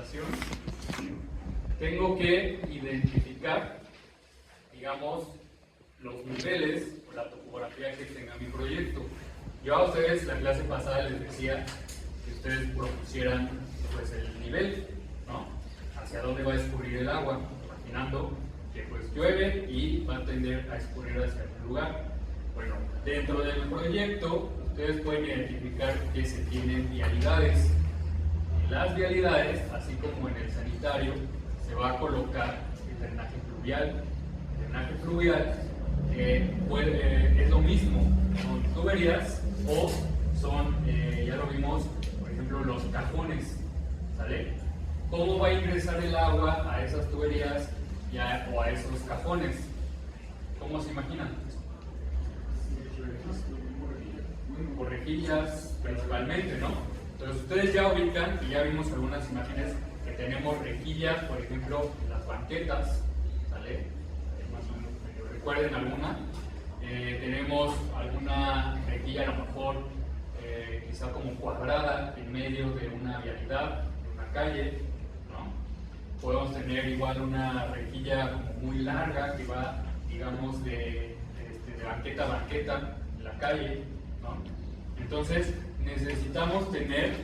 visualización, tengo que identificar, digamos, los niveles o la topografía que tenga mi proyecto. Yo a ustedes la clase pasada les decía que ustedes propusieran pues el nivel, ¿no? Hacia dónde va a escurrir el agua, imaginando que pues llueve y va a tender a escurrir hacia algún lugar. Bueno, dentro del proyecto ustedes pueden identificar que se tienen vialidades. En las vialidades, así como en el sanitario, se va a colocar el drenaje fluvial. El drenaje fluvial es lo mismo, son tuberías o son, ya lo vimos, por ejemplo, los cajones, ¿sale? ¿Cómo va a ingresar el agua a esas tuberías o a esos cajones? ¿Cómo se imaginan? Por rejillas principalmente, ¿no? Entonces ustedes ya ubican y ya vimos algunas imágenes que tenemos rejillas, por ejemplo, en las banquetas, ¿sale? ¿Recuerden alguna? Tenemos alguna rejilla a lo mejor quizá como cuadrada en medio de una vialidad, de una calle, ¿no? Podemos tener igual una rejilla como muy larga que va, digamos, de banqueta a banqueta en la calle, ¿no? Entonces necesitamos tener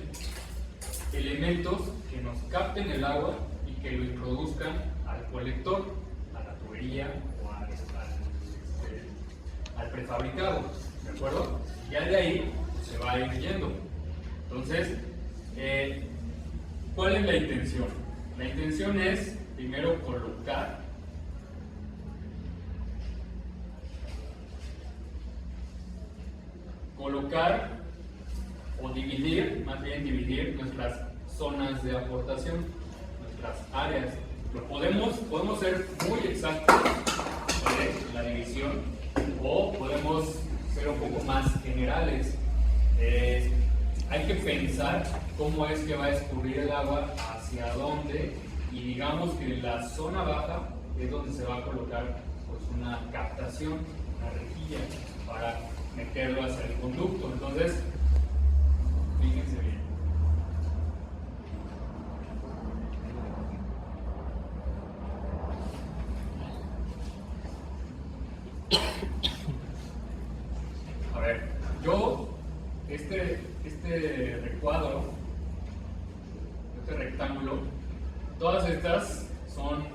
elementos que nos capten el agua y que lo introduzcan al colector, a la tubería o al prefabricado, ¿de acuerdo? Ya de ahí se va a ir yendo. Entonces, ¿cuál es la intención? La intención es primero colocar o dividir, más bien dividir nuestras zonas de aportación, nuestras áreas. Podemos ser muy exactos, ¿vale?, en la división, o podemos ser un poco más generales. Hay que pensar cómo es que va a escurrir el agua, hacia dónde, y digamos que en la zona baja es donde se va a colocar pues, una captación, una rejilla para meterlo hacia el conducto. Entonces, fíjense bien. A ver, yo, este recuadro, este rectángulo, todas estas son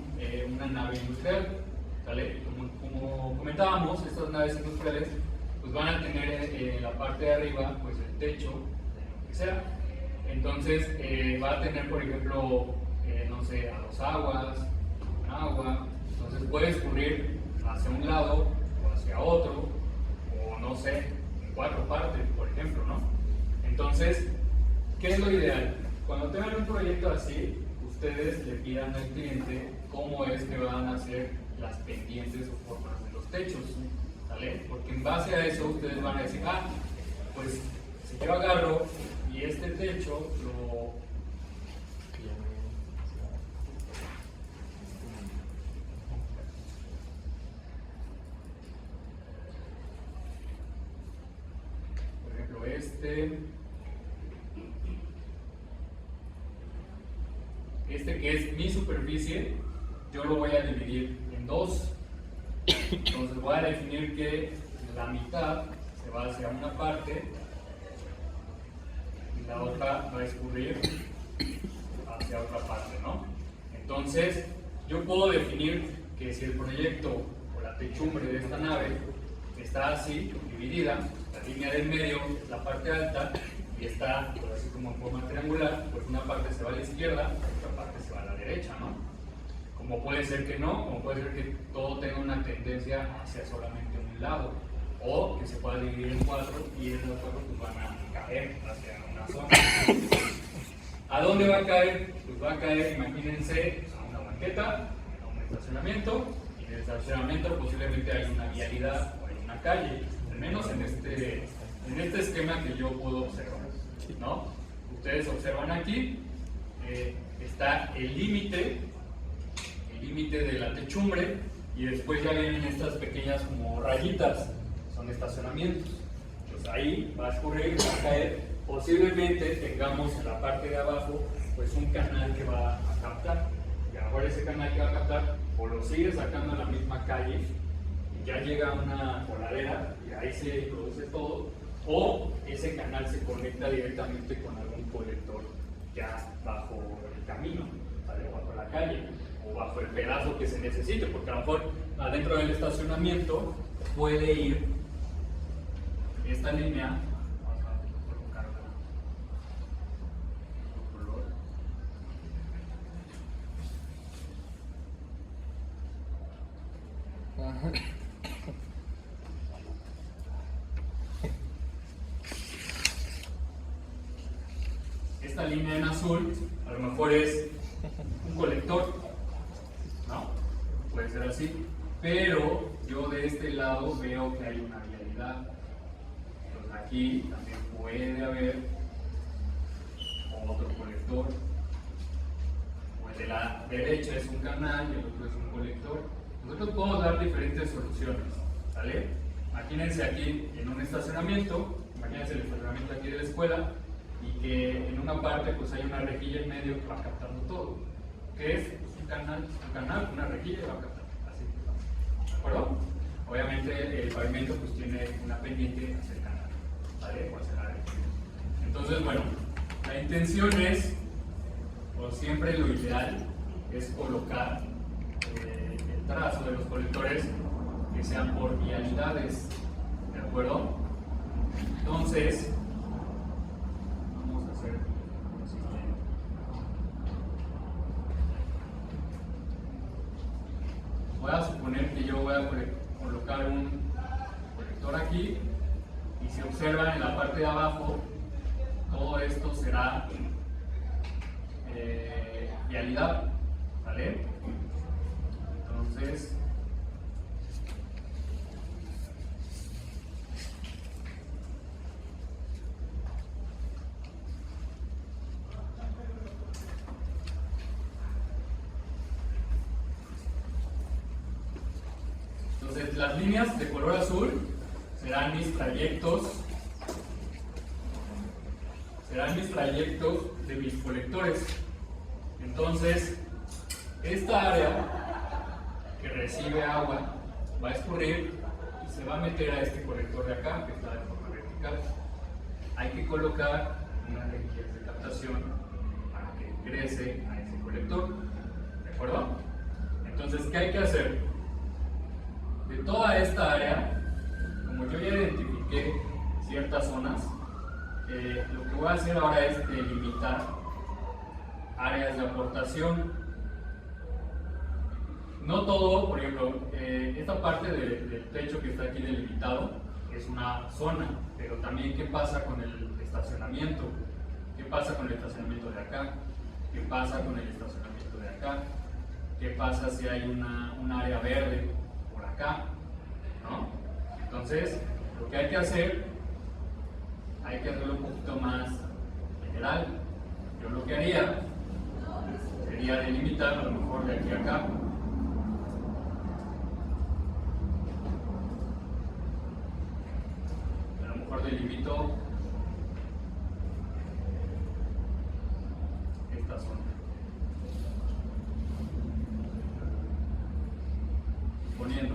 una nave industrial, ¿vale? Como comentábamos, estas naves industriales pues van a tener en la parte de arriba pues el techo, lo que sea. Entonces va a tener, por ejemplo, no sé, a dos aguas, un agua. Entonces puede escurrir hacia un lado o hacia otro, o no sé, en cuatro partes, por ejemplo, ¿no? Entonces, ¿qué es lo ideal? Cuando tengan un proyecto así, ustedes le pidan al cliente cómo es que van a hacer las pendientes o formas de los techos, ¿vale? Porque en base a eso ustedes van a decir, pues si yo agarro y este techo por ejemplo este que es mi superficie, yo lo voy a dividir en dos. Entonces voy a definir que la mitad se va hacia una parte y la otra va a escurrir hacia otra parte, ¿no? Entonces yo puedo definir que si el proyecto o la techumbre de esta nave está así, dividida, la línea del medio es la parte alta y está pues, así como en forma triangular, pues una parte se va a la izquierda y otra parte se va a la derecha, ¿no? Como puede ser que no, como puede ser que todo tenga una tendencia hacia solamente un lado, o que se pueda dividir en cuatro y en los cuatro pues van a caer hacia una zona. ¿A dónde va a caer? Pues va a caer, imagínense, a una banqueta, a un estacionamiento, y en el estacionamiento posiblemente hay una vialidad o hay una calle, al menos en este esquema que yo puedo observar, ¿no? Ustedes observan aquí, está el límite de la techumbre, y después ya vienen estas pequeñas como rayitas, son estacionamientos. Entonces ahí va a escurrir, va a caer, posiblemente tengamos en la parte de abajo pues un canal que va a captar. Y ahora ese canal que va a captar, o lo sigue sacando en la misma calle, y ya llega a una coladera y ahí se produce todo, o ese canal se conecta directamente con algún colector ya bajo el camino, ¿vale? O bajo la calle, o bajo el pedazo que se necesite, porque a lo mejor adentro del estacionamiento puede ir esta línea. Vamos a colocarla en color. Esta línea en azul a lo mejor es un colector, ¿no? Puede ser así, pero yo de este lado veo que hay una vialidad. Entonces aquí también puede haber otro colector, o el de la derecha es un canal y el otro es un colector. Nosotros podemos dar diferentes soluciones, ¿vale? Imagínense aquí en un estacionamiento, imagínense el estacionamiento aquí de la escuela, y que en una parte pues hay una rejilla en medio que va captando todo, que es pues, un canal, una rejilla y va captando, así, ¿de acuerdo? Obviamente el pavimento pues tiene una pendiente hacia el canal, ¿vale? O hacia la rejilla. Entonces, bueno, la intención es, o siempre lo ideal, es colocar el trazo de los colectores que sean por vialidades, ¿de acuerdo? Entonces, vamos a hacer lo siguiente. Voy a suponer que yo voy a colocar un colector aquí, y si observan en la parte de abajo, todo esto será vialidad, ¿vale? Entonces, las líneas de color azul serán mis trayectos de mis colectores. Entonces, esta área que recibe agua va a escurrir y se va a meter a este colector de acá, que está de forma vertical. Hay que colocar unas rejillas de captación para que ingrese a ese colector, ¿de acuerdo? Entonces, ¿qué hay que hacer? De toda esta área, como yo ya identifiqué ciertas zonas, lo que voy a hacer ahora es delimitar áreas de aportación. No todo, por ejemplo, esta parte del techo que está aquí delimitado es una zona, pero también qué pasa con el estacionamiento, qué pasa con el estacionamiento de acá, qué pasa con el estacionamiento de acá, qué pasa si hay un área verde por acá, ¿no? Entonces, lo que hay que hacerlo un poquito más general. Yo lo que haría sería delimitar a lo mejor de aquí a acá. A lo mejor delimito esta zona. Poniendo.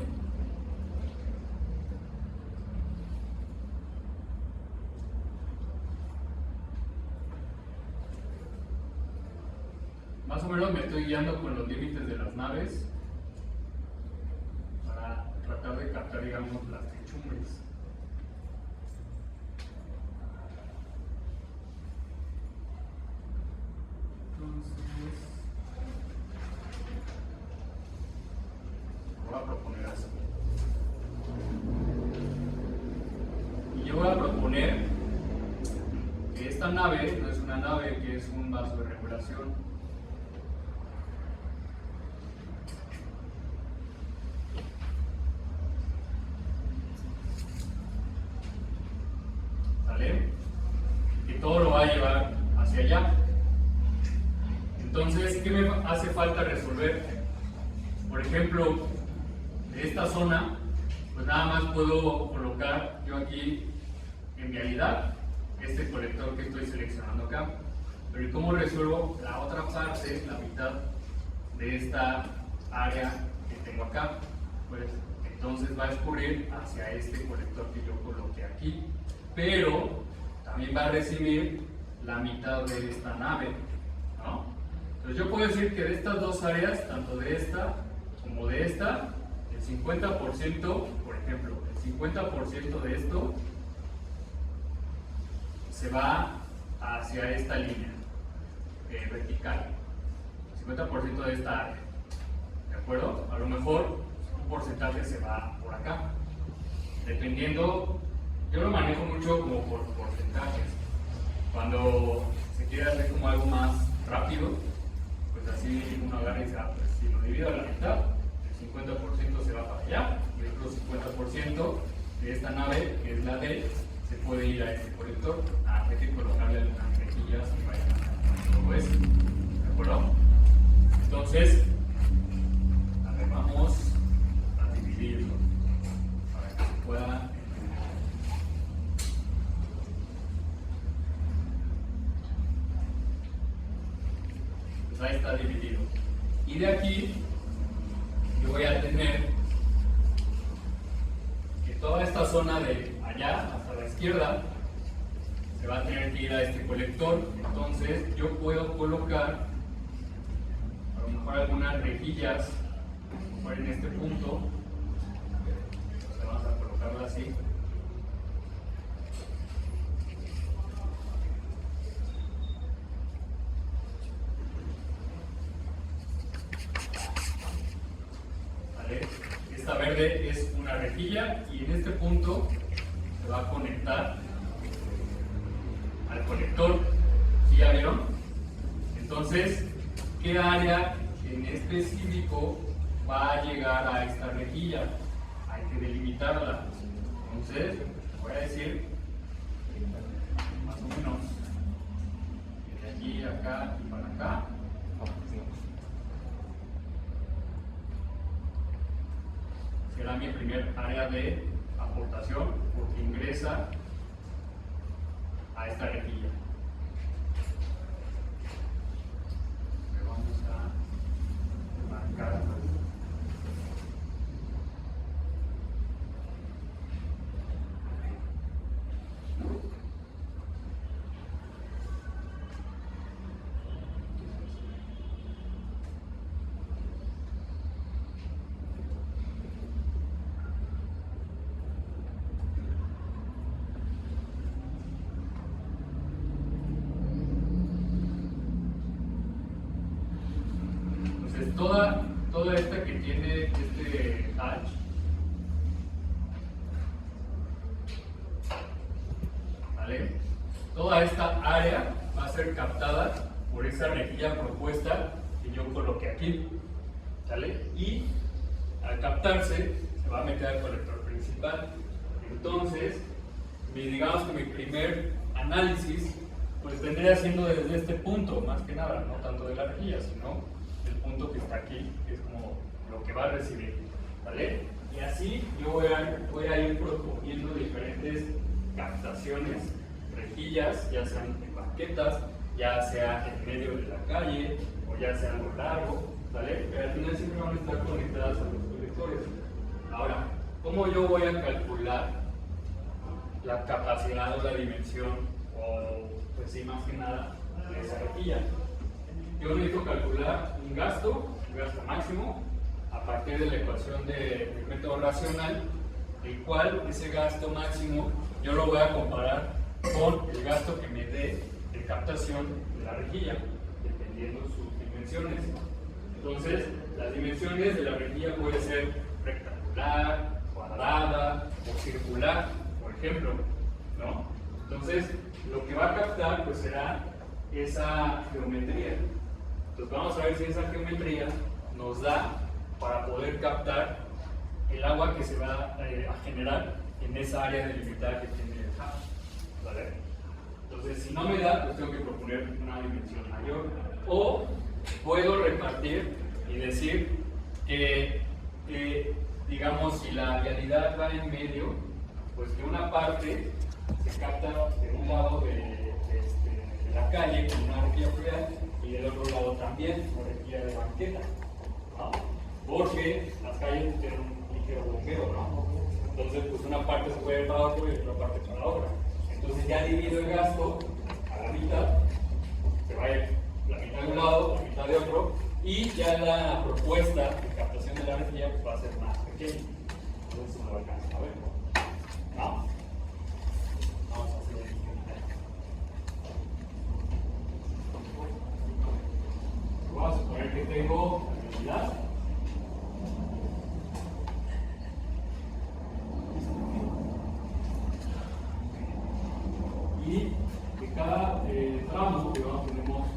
Más o menos me estoy guiando con los límites de las naves para tratar de captar, digamos, las techumbres. Entonces, voy a proponer así. Y yo voy a proponer que esta nave no es una nave, que es un vaso de regulación. Que todo lo va a llevar hacia allá. Entonces, ¿qué me hace falta resolver? Por ejemplo, de esta zona, pues nada más puedo colocar yo aquí en vialidad este colector que estoy seleccionando acá, Pero ¿y cómo resuelvo la otra parte, la mitad de esta área que tengo acá? Pues entonces va a escurrir hacia este colector que yo coloqué aquí, pero también va a recibir la mitad de esta nave, ¿no? Entonces yo puedo decir que de estas dos áreas, tanto de esta como de esta, el 50%, por ejemplo, el 50% de esto se va hacia esta línea vertical, el 50% de esta área, ¿de acuerdo? A lo mejor un porcentaje se va por acá, dependiendo, yo lo manejo mucho como por porcentajes. Cuando se quiere hacer como algo más rápido, pues así uno agarra y dice, pues si lo divido a la mitad, el 50% se va para allá, y el otro 50% de esta nave, que es la D, se puede ir a este colector. Hay que colocarle algunas rejillas y vayan a todo eso, ¿de acuerdo? Entonces, a ver, vamos a dividirlo para que se pueda entender. Pues ahí está dividido. Y de aquí yo voy a tener que toda esta zona de allá hasta la izquierda se va a tener que ir a este colector. Entonces yo puedo colocar a lo mejor algunas rejillas en este punto. Entonces vamos a colocarlo así. ¿Vale? Esta verde es una rejilla y en este punto se va a conectar al conector. ¿Sí ya vieron? Entonces, ¿qué área en específico va a llegar a esta rejilla? Hay que delimitarla. Entonces, voy a decir más o menos de aquí, acá y para acá. Será mi primer área de aportación porque ingresa a esta rejilla. Le vamos a marcar. Toda esta que tiene este hatch, ¿vale? Toda esta área va a ser captada por esa rejilla propuesta que yo coloqué aquí, ¿vale? Y al captarse se va a meter al colector principal. Entonces, digamos que mi primer análisis pues vendría siendo desde este punto, más que nada, no tanto de la rejilla, sino el punto que está aquí, que es como lo que va a recibir, ¿vale? Y así yo voy a ir proponiendo diferentes captaciones, rejillas, ya sean en banquetas, ya sea en medio de la calle, o ya sea a lo largo, ¿vale? Pero al final siempre van a estar conectadas a los colectores. Ahora, ¿cómo yo voy a calcular la capacidad o la dimensión, o pues sí, más que nada, de esa rejilla? Yo necesito calcular un gasto máximo, a partir de la ecuación del método racional, el cual ese gasto máximo yo lo voy a comparar con el gasto que me dé de captación de la rejilla, dependiendo sus dimensiones. Entonces, las dimensiones de la rejilla pueden ser rectangular, cuadrada o circular, por ejemplo, ¿no? Entonces, lo que va a captar pues será esa geometría. Entonces vamos a ver si esa geometría nos da para poder captar el agua que se va a generar en esa área delimitada que tiene el hatch, ¿vale? Entonces, si no me da, pues tengo que proponer una dimensión mayor. O puedo repartir y decir que digamos, si la vialidad va en medio, pues que una parte se capta de un lado del la calle con una rejilla fluvial y del otro lado también una rejilla de banqueta, ¿no? Porque las calles tienen un ligero bombeo, ¿no? Entonces, pues una parte se puede ir para otro y otra parte para la otra. Entonces ya divido el gasto a la mitad, se va a ir la mitad de un lado, la mitad de otro, y ya la propuesta de captación de la energía pues, va a ser más pequeña. Entonces no lo alcanzan a ver, ¿no? Vamos a hacer el vamos a suponer que tengo habilidad. Y de cada tramo que tenemos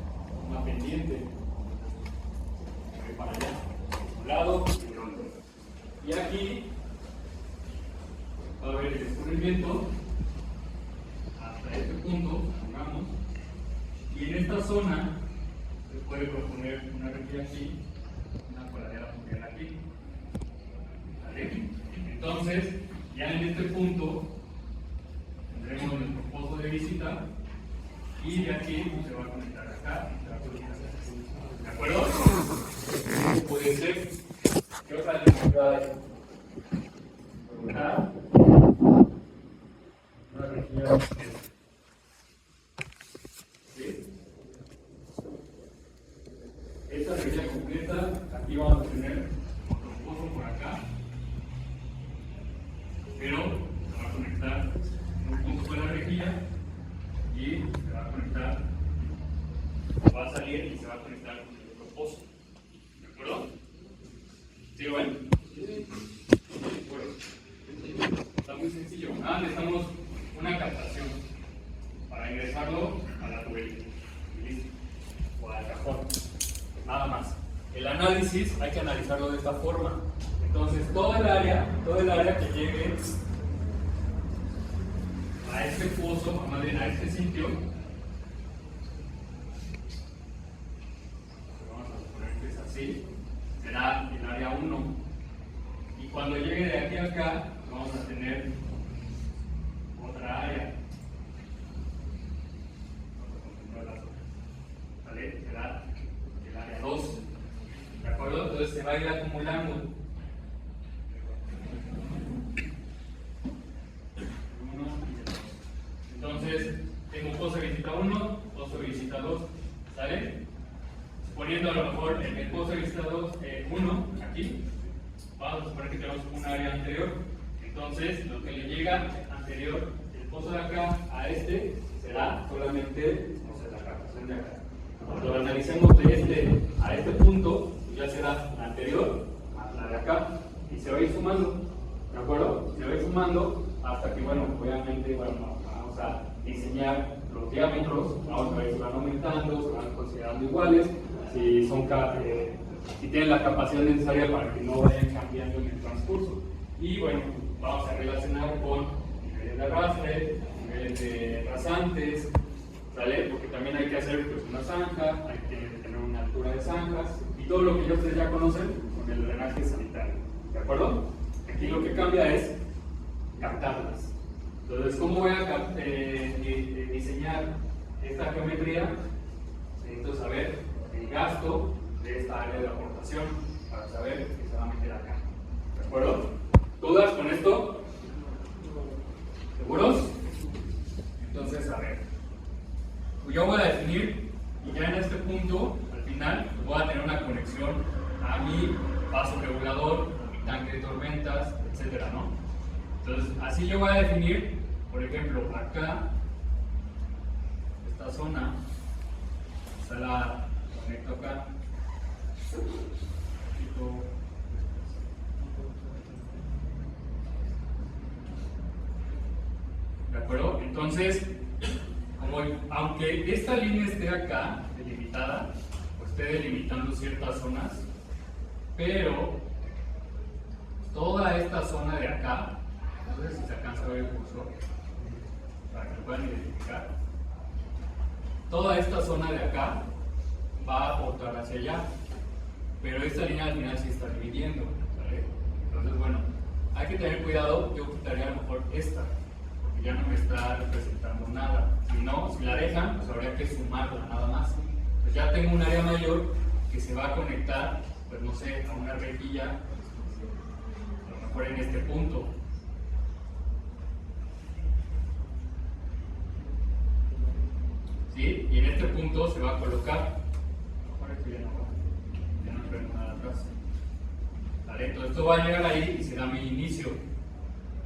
una pendiente para allá, de un lado y de otro. Y aquí va a haber el escurrimiento hasta este punto, pongamos, y en esta zona se puede proponer una rejilla aquí, una coladera fluvial aquí. ¿Vale? Entonces, ya en este punto tendremos nuestro pozo de visita y de aquí se va a conectar acá y se va a conectar acá. ¿De acuerdo? Puede ser. ¿Qué otra alternativa hay? Una rejilla. ¿Sí? Esta rejilla completa, aquí vamos a tener otro pozo por acá, pero se va a conectar en un punto con la rejilla y se va a conectar, va a salir y se va a conectar con el otro pozo. ¿De acuerdo? ¿Sí lo ven? Bueno, está muy sencillo. Nada, necesitamos una captación para ingresarlo a la tubería o al cajón. Nada más. El análisis hay que analizarlo de esta forma. Entonces, todo el área que llegue a este pozo, más bien a este sitio, vamos a suponer que es así, será el área 1. Y cuando llegue de aquí a acá, vamos a tener otra área. ¿Vale? Será el área 2. ¿De acuerdo? Entonces se va a ir acumulando. Entonces, tengo pozo de visita 1, pozo de visita 2, ¿sale? Poniendo a lo mejor en el pozo de visita 1, aquí, vamos a suponer que tenemos un área anterior. Entonces, lo que le llega anterior, el pozo de acá a este, será solamente, no sé, la captación de acá. Cuando lo analicemos de este a este punto, ya será la anterior más la de acá, y se va a ir sumando, ¿de acuerdo? Se va a ir sumando hasta que, bueno, obviamente, bueno, vamos a diseñar los diámetros, vamos a ver si van aumentando, se van considerando iguales, si son si tienen la capacidad necesaria para que no vayan cambiando en el transcurso. Y bueno, vamos a relacionar con niveles de arrastre, niveles de rasantes, ¿sale? Porque también hay que hacer pues, una zanja, hay que tener una altura de zanjas y todo lo que ya ustedes ya conocen con el drenaje sanitario, ¿de acuerdo? Aquí lo que cambia es captarlas. Entonces, ¿cómo voy a diseñar esta geometría? Necesito saber el gasto de esta área de aportación para saber que se va a meter acá. ¿De acuerdo? ¿Dudas con esto? ¿Seguros? Entonces, a ver. Yo voy a definir, y ya en este punto, al final, voy a tener una conexión a mi vaso regulador, a mi tanque de tormentas, etcétera, ¿no? Entonces, así yo voy a definir, por ejemplo, acá, esta zona, se la conecto acá, ¿de acuerdo? Entonces, aunque esta línea esté acá, delimitada, pues esté delimitando ciertas zonas, pero toda esta zona de acá, no sé si se alcanza a ver el cursor, para que lo puedan identificar, toda esta zona de acá va a aportar hacia allá, pero esta línea al final sí está dividiendo, ¿vale? Entonces, bueno, hay que tener cuidado, yo quitaría a lo mejor esta, porque ya no me está representando nada. Si no, si la dejan, pues habría que sumarla nada más. Pues ya tengo un área mayor que se va a conectar, pues no sé, a una rejilla, a lo mejor en este punto. ¿Sí? Y en este punto se va a colocar, ya no traigo nada atrás. ¿Vale? Entonces esto va a llegar ahí y será mi inicio.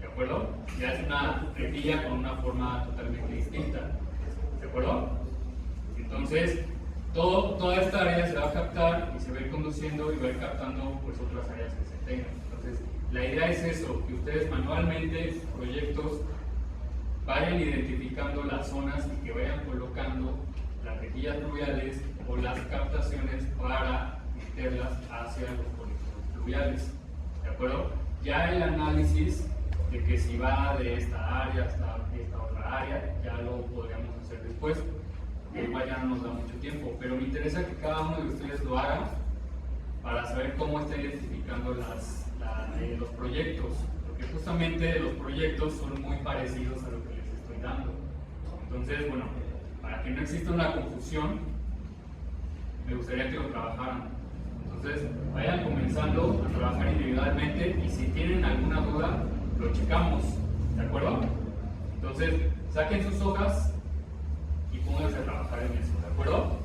¿De acuerdo? Ya es una rejilla con una forma totalmente distinta. ¿De acuerdo? Entonces, toda esta área se va a captar y se va a ir conduciendo y va a ir captando pues, otras áreas que se tengan. Entonces, la idea es eso, que ustedes manualmente en sus proyectos vayan identificando las zonas y que vayan colocando las rejillas fluviales o las captaciones para meterlas hacia los colectores fluviales. ¿De acuerdo? Ya el análisis de que si va de esta área hasta esta otra área, ya lo podríamos hacer después. Igual ya no nos da mucho tiempo, pero me interesa que cada uno de ustedes lo haga para saber cómo está identificando los proyectos, porque justamente los proyectos son muy parecidos a lo que les estoy dando. Entonces, bueno, para que no exista una confusión, me gustaría que lo trabajaran. Entonces, vayan comenzando a trabajar individualmente y si tienen alguna duda, lo checamos, ¿de acuerdo? Entonces, saquen sus hojas y pónganse a trabajar en eso, ¿de acuerdo?